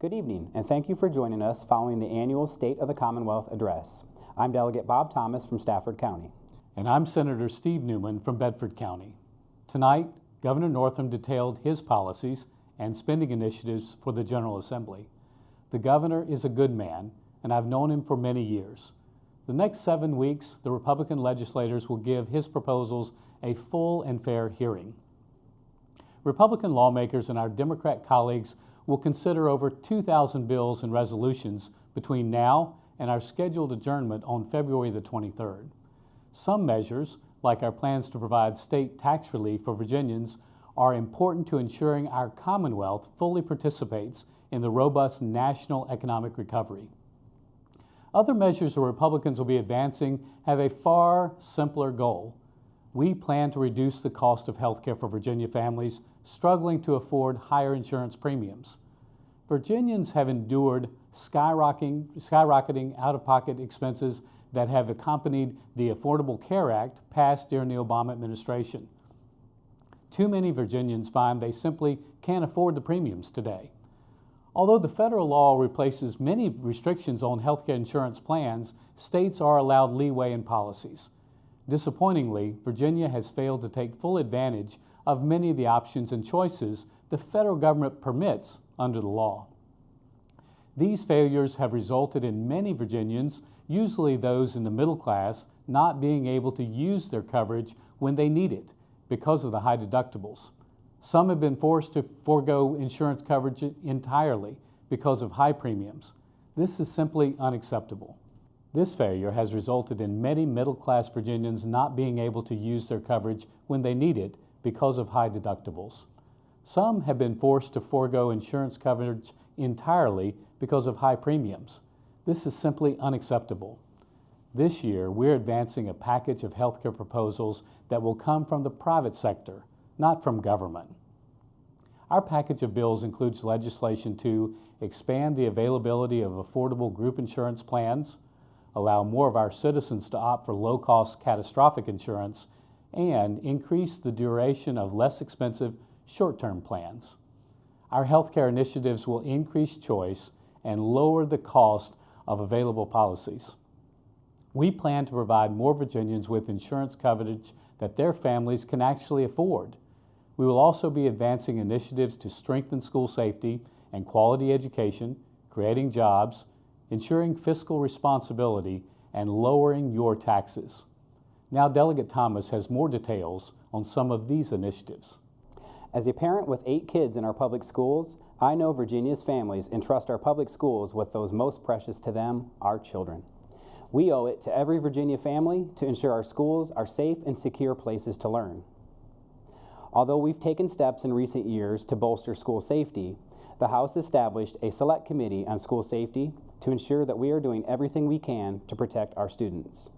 Good evening, and thank you for joining us following the annual State of the Commonwealth address. I'm Delegate Bob Thomas from Stafford County. And I'm Senator Steve Newman from Bedford County. Tonight, Governor Northam detailed his policies and spending initiatives for the General Assembly. The governor is a good man, and I've known him for many years. The next 7 weeks, the Republican legislators will give his proposals a full and fair hearing. Republican lawmakers and our Democrat colleagues will consider over 2,000 bills and resolutions between now and our scheduled adjournment on February the 23rd. Some measures, like our plans to provide state tax relief for Virginians, are important to ensuring our Commonwealth fully participates in the robust national economic recovery. Other measures the Republicans will be advancing have a far simpler goal. We plan to reduce the cost of health care for Virginia families struggling to afford higher insurance premiums. Virginians have endured skyrocketing out-of-pocket expenses that have accompanied the Affordable Care Act passed during the Obama administration. Too many Virginians find they simply can't afford the premiums today. Although the federal law replaces many restrictions on healthcare insurance plans, states are allowed leeway in policies. Disappointingly, Virginia has failed to take full advantage of many of the options and choices the federal government permits under the law. These failures have resulted in many Virginians, usually those in the middle class, not being able to use their coverage when they need it because of the high deductibles. Some have been forced to forego insurance coverage entirely because of high premiums. This is simply unacceptable. This failure has resulted in many middle-class Virginians not being able to use their coverage when they need it because of high deductibles. Some have been forced to forego insurance coverage entirely because of high premiums. This is simply unacceptable. This year, we're advancing a package of healthcare proposals that will come from the private sector, not from government. Our package of bills includes legislation to expand the availability of affordable group insurance plans, allow more of our citizens to opt for low-cost catastrophic insurance, and increase the duration of less expensive short-term plans. Our healthcare initiatives will increase choice and lower the cost of available policies. We plan to provide more Virginians with insurance coverage that their families can actually afford. We will also be advancing initiatives to strengthen school safety and quality education, creating jobs, ensuring fiscal responsibility, and lowering your taxes. Now, Delegate Thomas has more details on some of these initiatives. As a parent with 8 kids in our public schools, I know Virginia's families entrust our public schools with those most precious to them, our children. We owe it to every Virginia family to ensure our schools are safe and secure places to learn. Although we've taken steps in recent years to bolster school safety, the House established a select committee on school safety to ensure that we are doing everything we can to protect our students.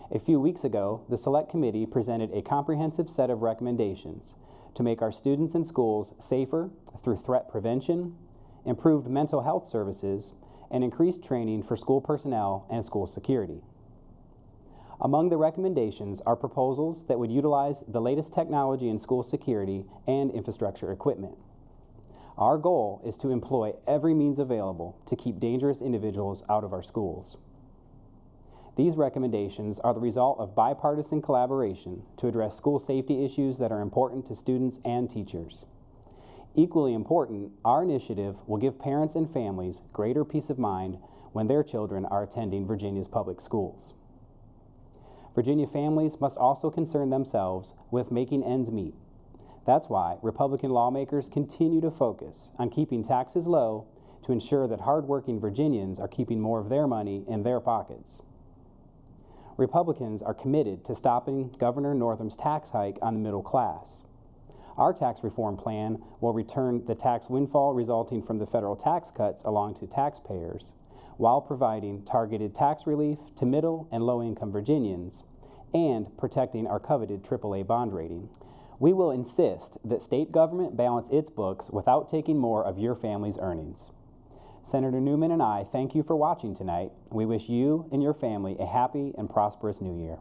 A few weeks ago, the Select Committee presented a comprehensive set of recommendations to make our students and schools safer through threat prevention, improved mental health services, and increased training for school personnel and school security. Among the recommendations are proposals that would utilize the latest technology in school security and infrastructure equipment. Our goal is to employ every means available to keep dangerous individuals out of our schools. These recommendations are the result of bipartisan collaboration to address school safety issues that are important to students and teachers. Equally important, our initiative will give parents and families greater peace of mind when their children are attending Virginia's public schools. Virginia families must also concern themselves with making ends meet. That's why Republican lawmakers continue to focus on keeping taxes low to ensure that hardworking Virginians are keeping more of their money in their pockets. Republicans are committed to stopping Governor Northam's tax hike on the middle class. Our tax reform plan will return the tax windfall resulting from the federal tax cuts along to taxpayers, while providing targeted tax relief to middle and low-income Virginians and protecting our coveted AAA bond rating. We will insist that state government balance its books without taking more of your family's earnings. Senator Newman and I thank you for watching tonight. We wish you and your family a happy and prosperous new year.